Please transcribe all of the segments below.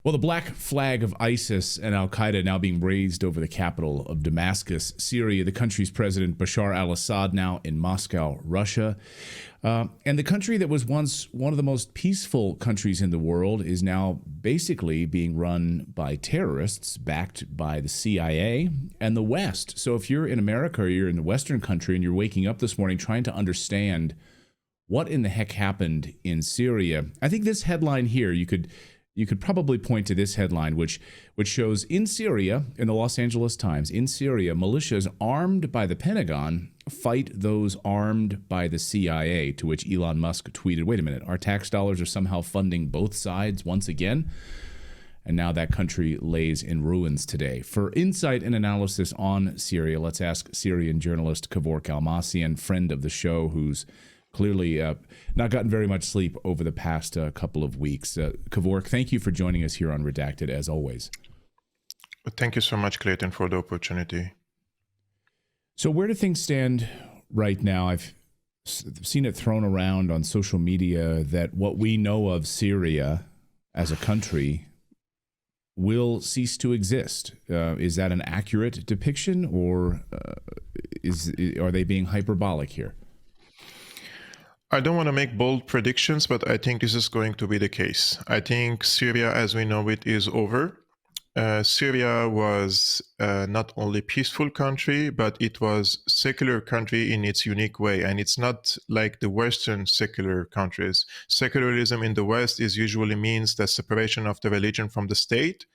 Well, the black flag of ISIS and al-Qaeda now being raised over the capital of Damascus, Syria. The country's president, Bashar al-Assad, now in Moscow, Russia. And the country that was once one of the most peaceful countries in the world is now basically being run by terrorists backed by the CIA and the West. So if you're in America or you're in the Western country and you're waking up this morning trying to understand what in the heck happened in Syria, I think this headline here, you could probably point to this headline, which shows in Syria, in the Los Angeles Times, in Syria, militias armed by the Pentagon fight those armed by the CIA, to which Elon Musk tweeted, wait a minute, our tax dollars are somehow funding both sides once again? And now that country lays in ruins today. For insight and analysis on Syria, let's ask Syrian journalist Kevork Almassian, friend of the show, who's clearly not gotten very much sleep over the past couple of weeks. Kevork, thank you for joining us here on Redacted, as always. Thank you so much, Clayton, for the opportunity. So where do things stand right now? I've seen it thrown around on social media that what we know of Syria as a country will cease to exist. Is that an accurate depiction, or are they being hyperbolic here? I don't want to make bold predictions, but I think this is going to be the case. I think Syria, as we know it, is over. Syria was not only peaceful country, but it was secular country in its unique way. And it's not like the Western secular countries. Secularism in the West usually means the separation of the religion from the state.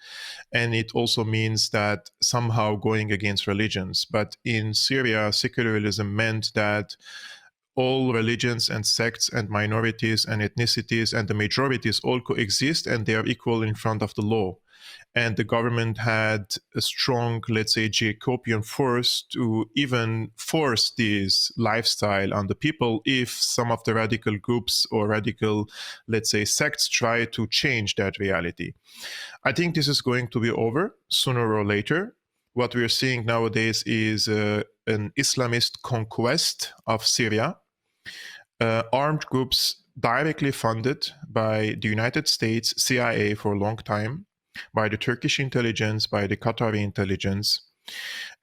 And it also means that somehow going against religions. But in Syria, secularism meant that all religions and sects and minorities and ethnicities and the majorities all coexist, and they are equal in front of the law. And the government had a strong, let's say, Jacobean force to even force this lifestyle on the people if some of the radical groups or radical, let's say, sects try to change that reality. I think this is going to be over sooner or later. What we're seeing nowadays is an Islamist conquest of Syria. Armed groups directly funded by the United States CIA for a long time, by the Turkish intelligence, by the Qatari intelligence.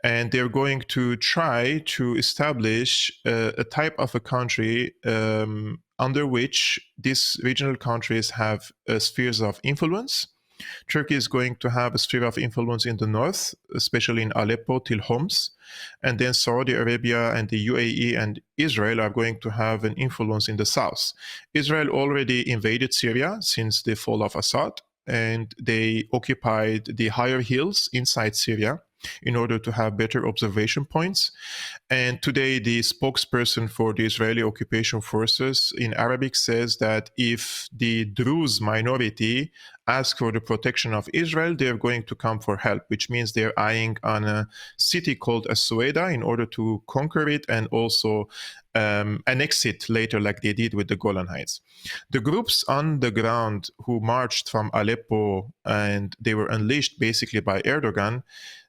And they're going to try to establish a type of a country under which these regional countries have spheres of influence. Turkey is going to have a sphere of influence in the north, especially in Aleppo till Homs. And then Saudi Arabia and the UAE and Israel are going to have an influence in the south. Israel already invaded Syria since the fall of Assad, and they occupied the higher hills inside Syria in order to have better observation points. And today, the spokesperson for the Israeli occupation forces in Arabic says that if the Druze minority ask for the protection of Israel, they're going to come for help, which means they're eyeing on a city called As-Suwaida in order to conquer it and also annex it later like they did with the Golan Heights. The groups on the ground who marched from Aleppo and they were unleashed basically by Erdogan,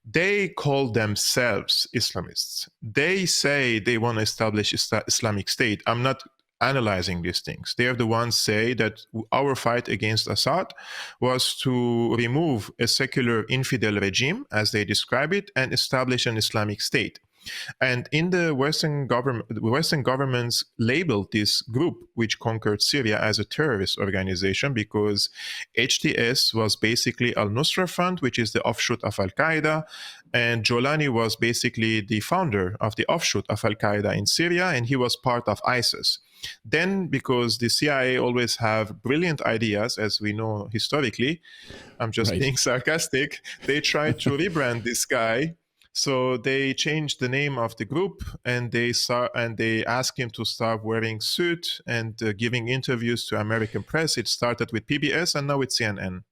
they call themselves Islamists. They say they want to establish Islamic State. I'm not analyzing these things. They are the ones say that our fight against Assad was to remove a secular infidel regime, as they describe it, and establish an Islamic State. And in the Western governments labeled this group, which conquered Syria, as a terrorist organization because HTS was basically al-Nusra Front, which is the offshoot of al-Qaeda, and Jolani was basically the founder of the offshoot of al-Qaeda in Syria, and he was part of ISIS. Then, because the CIA always have brilliant ideas, as we know historically, I'm just being sarcastic, they tried to rebrand this guy. So they changed the name of the group, and they asked him to start wearing suit and giving interviews to American press. It started with PBS, and now it's CNN.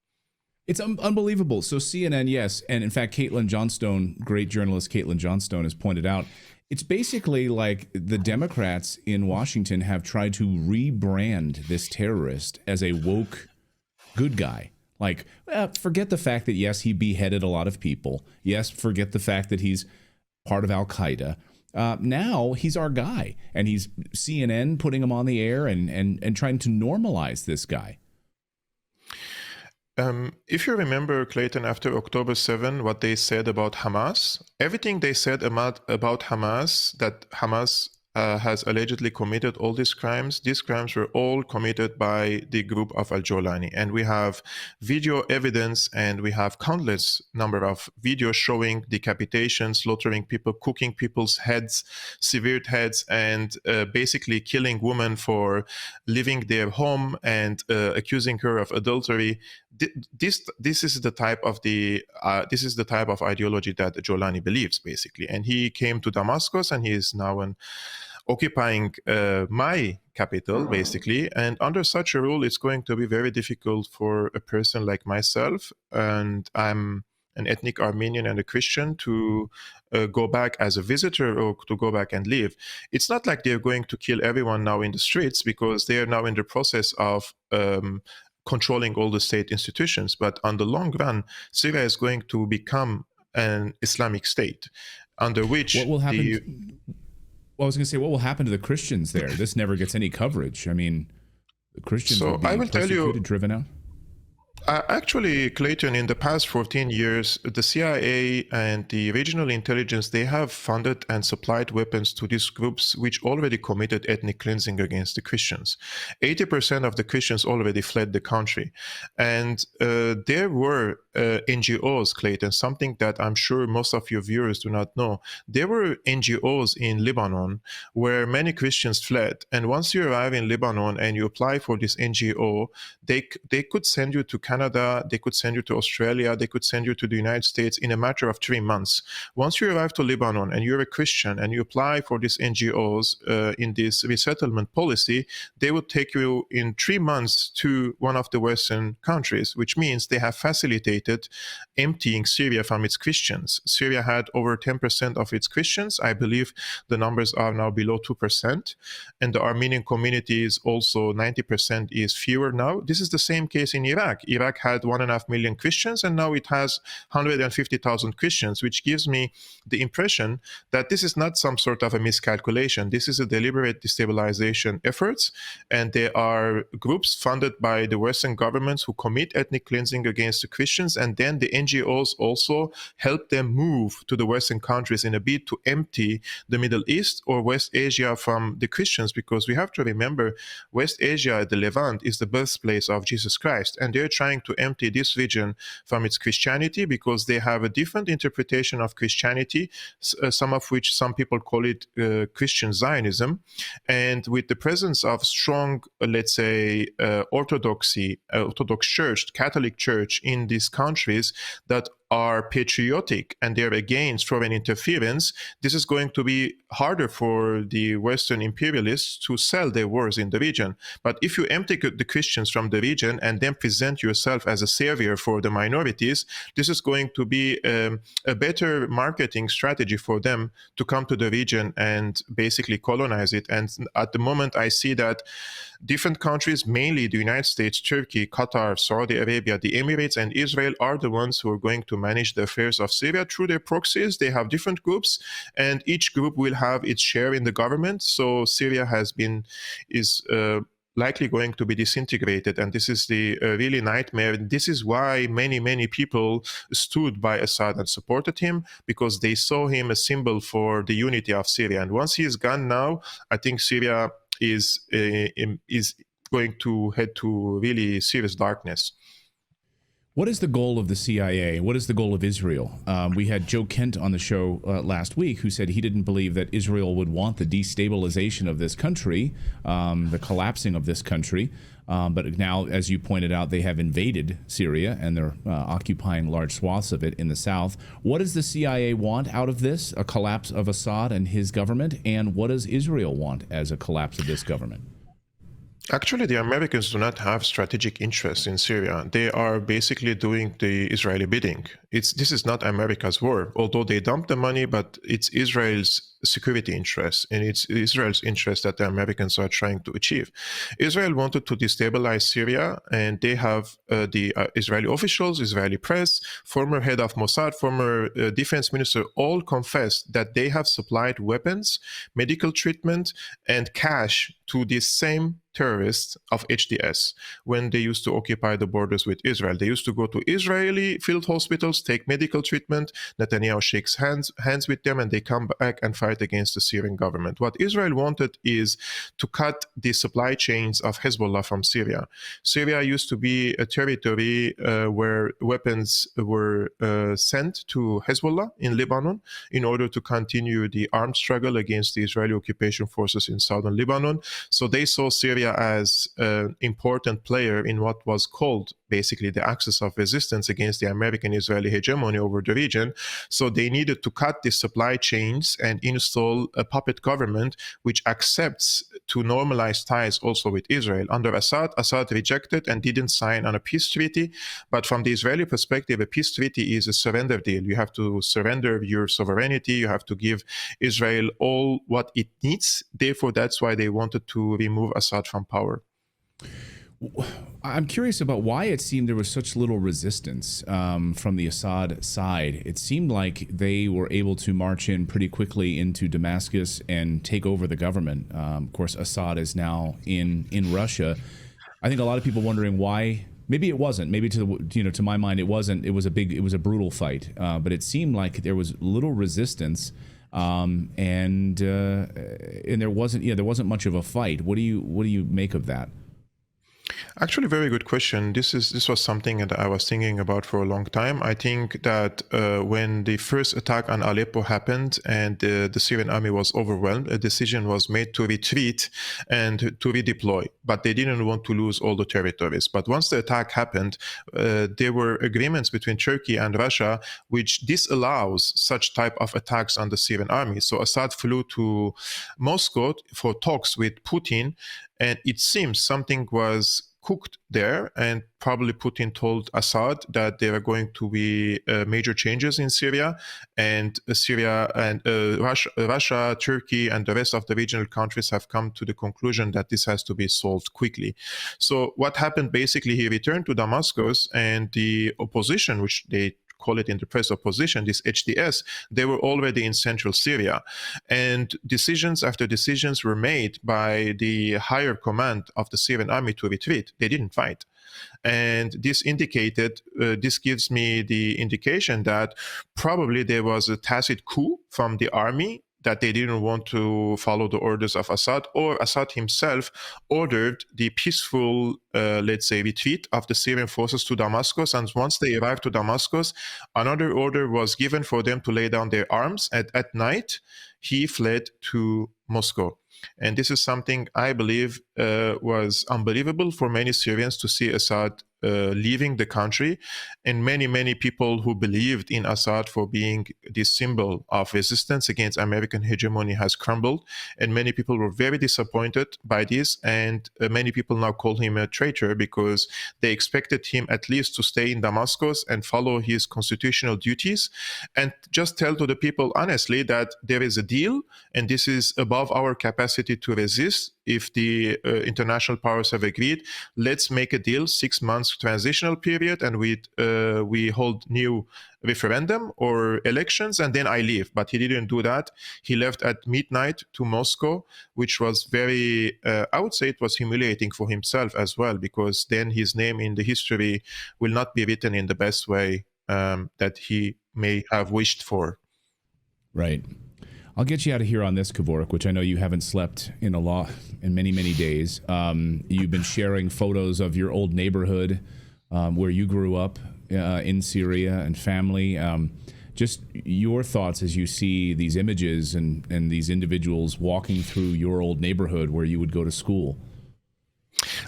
It's unbelievable. So CNN, yes, and in fact, Caitlin Johnstone, great journalist Caitlin Johnstone, has pointed out, it's basically like the Democrats in Washington have tried to rebrand this terrorist as a woke good guy. Like, forget the fact that, yes, he beheaded a lot of people. Yes, forget the fact that he's part of al-Qaeda. Now he's our guy, and he's CNN putting him on the air and trying to normalize this guy. If you remember, Clayton, after October 7, what they said about Hamas, everything they said about Hamas, that Hamas has allegedly committed all these crimes were all committed by the group of al-Jolani. And we have video evidence, and we have countless number of videos showing decapitation, slaughtering people, cooking people's heads, severed heads, and basically killing women for leaving their home and accusing her of adultery. This is the type of ideology that Jolani believes, basically. And he came to Damascus, and he is now occupying my capital, basically. And under such a rule, it's going to be very difficult for a person like myself, and I'm an ethnic Armenian and a Christian, to go back as a visitor or to go back and live. It's not like they're going to kill everyone now in the streets, because they are now in the process of controlling all the state institutions. But on the long run, Syria is going to become an Islamic state, under which what will happen? Well, I was going to say, what will happen to the Christians there? This never gets any coverage. I mean, the Christians will be persecuted, driven out. Actually, Clayton, in the past 14 years, the CIA and the regional intelligence, they have funded and supplied weapons to these groups which already committed ethnic cleansing against the Christians. 80% of the Christians already fled the country. And there were NGOs, Clayton, something that I'm sure most of your viewers do not know. There were NGOs in Lebanon where many Christians fled. And once you arrive in Lebanon and you apply for this NGO, they could send you to Canada, they could send you to Australia, they could send you to the United States in a matter of 3 months. Once you arrive to Lebanon and you're a Christian and you apply for these NGOs in this resettlement policy, they would take you in 3 months to one of the Western countries, which means they have facilitated emptying Syria from its Christians. Syria had over 10% of its Christians. I believe the numbers are now below 2%. And the Armenian community is also 90% is fewer now. This is the same case in Iraq. Iraq had 1.5 million Christians, and now it has 150,000 Christians, which gives me the impression that this is not some sort of a miscalculation. This is a deliberate destabilization efforts, and there are groups funded by the Western governments who commit ethnic cleansing against the Christians, and then the NGOs also help them move to the Western countries in a bid to empty the Middle East or West Asia from the Christians, because we have to remember West Asia, the Levant, is the birthplace of Jesus Christ, and they're trying to empty this region from its Christianity because they have a different interpretation of Christianity, some of which some people call it Christian Zionism. And with the presence of strong, let's say, Orthodox Church, Catholic Church in these countries that are patriotic and they're against foreign interference, this is going to be harder for the Western imperialists to sell their wars in the region. But if you empty the Christians from the region and then present yourself as a savior for the minorities, this is going to be a better marketing strategy for them to come to the region and basically colonize it. And at the moment, I see that different countries, mainly the United States, Turkey, Qatar, Saudi Arabia, the Emirates, and Israel are the ones who are going to manage the affairs of Syria through their proxies. They have different groups, and each group will have its share in the government. So Syria is likely going to be disintegrated, and this is the really nightmare. This is why many people stood by Assad and supported him, because they saw him a symbol for the unity of Syria. And once he is gone now, I think Syria is going to head to really serious darkness. What is the goal of the CIA? What is the goal of Israel? We had Joe Kent on the show last week, who said he didn't believe that Israel would want the destabilization of this country, the collapsing of this country. But now, as you pointed out, they have invaded Syria and they're occupying large swaths of it in the south. What does the CIA want out of this, a collapse of Assad and his government? And what does Israel want as a collapse of this government? Actually, the Americans do not have strategic interests in Syria. They are basically doing the Israeli bidding. This is not America's war, although they dump the money, but it's Israel's security interests, and it's Israel's interest that the Americans are trying to achieve. Israel wanted to destabilize Syria, and they have the Israeli officials, Israeli press, former head of Mossad, former defense minister, all confessed that they have supplied weapons, medical treatment, and cash to these same terrorists of HDS when they used to occupy the borders with Israel. They used to go to Israeli field hospitals, take medical treatment. Netanyahu shakes hands with them, and they come back and fight against the Syrian government. What Israel wanted is to cut the supply chains of Hezbollah from Syria. Syria used to be a territory where weapons were sent to Hezbollah in Lebanon in order to continue the armed struggle against the Israeli occupation forces in southern Lebanon. So they saw Syria as an important player in what was called basically the axis of resistance against the American-Israeli hegemony over the region. So they needed to cut the supply chains and install a puppet government which accepts to normalize ties also with Israel. Under Assad, Assad rejected and didn't sign on a peace treaty. But from the Israeli perspective, a peace treaty is a surrender deal. You have to surrender your sovereignty. You have to give Israel all what it needs. Therefore, that's why they wanted to remove Assad from power. I'm curious about why it seemed there was such little resistance from the Assad side. It seemed like they were able to march in pretty quickly into Damascus and take over the government. Of course, Assad is now in Russia. I think a lot of people wondering why. Maybe it wasn't. Maybe to my mind, it wasn't. It was a brutal fight. But it seemed like there was little resistance, and there wasn't much of a fight. What do you make of that? Actually, very good question. This was something that I was thinking about for a long time. I think that when the first attack on Aleppo happened and the Syrian army was overwhelmed, a decision was made to retreat and to redeploy. But they didn't want to lose all the territories. But once the attack happened, there were agreements between Turkey and Russia which disallows such type of attacks on the Syrian army. So Assad flew to Moscow for talks with Putin, and it seems something was cooked there, and probably Putin told Assad that there are going to be major changes in Syria, and Russia, Turkey, and the rest of the regional countries have come to the conclusion that this has to be solved quickly. So what happened, basically, he returned to Damascus, and the opposition, which they call it in the press opposition, this HDS, they were already in central Syria. And decisions after decisions were made by the higher command of the Syrian army to retreat. They didn't fight. And this gives me the indication that probably there was a tacit coup from the army, that they didn't want to follow the orders of Assad, or Assad himself ordered the peaceful, retreat of the Syrian forces to Damascus. And once they arrived to Damascus, another order was given for them to lay down their arms. At night, he fled to Moscow. And this is something I believe was unbelievable for many Syrians to see Assad leaving the country, and many people who believed in Assad for being this symbol of resistance against American hegemony has crumbled, and many people were very disappointed by this, and many people now call him a traitor because they expected him at least to stay in Damascus and follow his constitutional duties, and just tell to the people honestly that there is a deal, and this is above our capacity to resist. If the international powers have agreed, let's make a deal, 6 months transitional period, and we hold new referendum or elections, and then I leave. But he didn't do that. He left at midnight to Moscow, which was very, I would say it was humiliating for himself as well, because then his name in the history will not be written in the best way that he may have wished for. Right. I'll get you out of here on this, Kevork, which I know you haven't slept in many days. You've been sharing photos of your old neighborhood where you grew up in Syria and family. Just your thoughts as you see these images and these individuals walking through your old neighborhood where you would go to school.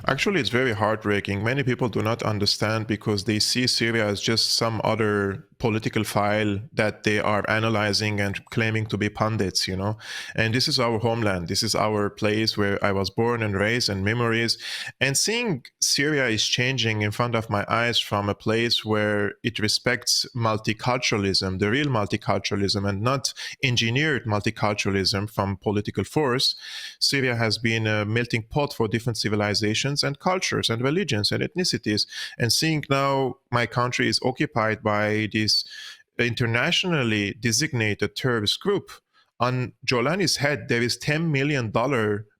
Actually, it's very heartbreaking. Many people do not understand because they see Syria as just some other political file that they are analyzing and claiming to be pundits, And this is our homeland. This is our place where I was born and raised, and memories. And seeing Syria is changing in front of my eyes from a place where it respects multiculturalism, the real multiculturalism, and not engineered multiculturalism from political force. Syria has been a melting pot for different civilizations and cultures and religions and ethnicities. And seeing now my country is occupied by this internationally designated terrorist group, on Jolani's head there is $10 million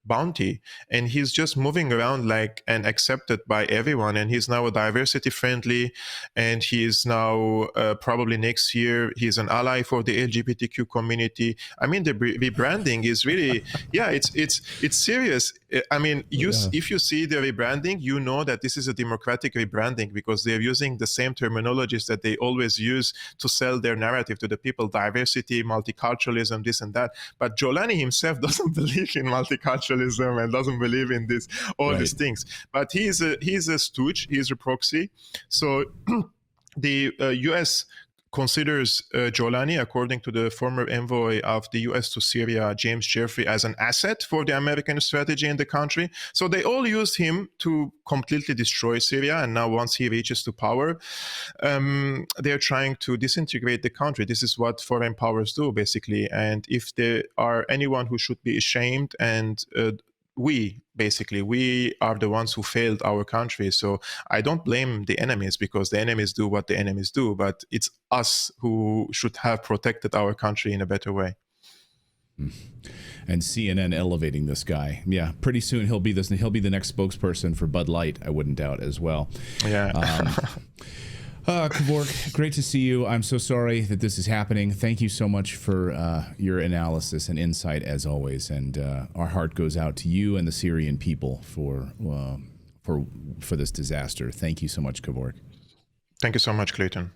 bounty, and he's just moving around like and accepted by everyone, and he's now a diversity friendly, and he is now probably next year he's an ally for the LGBTQ community. I mean, the rebranding is really it's serious. I mean, if you see the rebranding, you know that this is a democratic rebranding, because they're using the same terminologies that they always use to sell their narrative to the people: diversity, multiculturalism, this and that. But Jolani himself doesn't believe in multiculturalism and doesn't believe in all these things. But he's a stooge, he's a proxy. So the U.S. considers Jolani, according to the former envoy of the U.S. to Syria, James Jeffrey, as an asset for the American strategy in the country. So they all used him to completely destroy Syria. And now once he reaches to power, they're trying to disintegrate the country. This is what foreign powers do, basically. And if there are anyone who should be ashamed, and we are the ones who failed our country. So I don't blame the enemies, because the enemies do what the enemies do, but it's us who should have protected our country in a better way. And CNN elevating this guy. Yeah, pretty soon he'll be the next spokesperson for Bud Light, I wouldn't doubt, as well. Yeah. Kevork, great to see you. I'm so sorry that this is happening. Thank you so much for your analysis and insight, as always. And our heart goes out to you and the Syrian people for this disaster. Thank you so much, Kevork. Thank you so much, Clayton.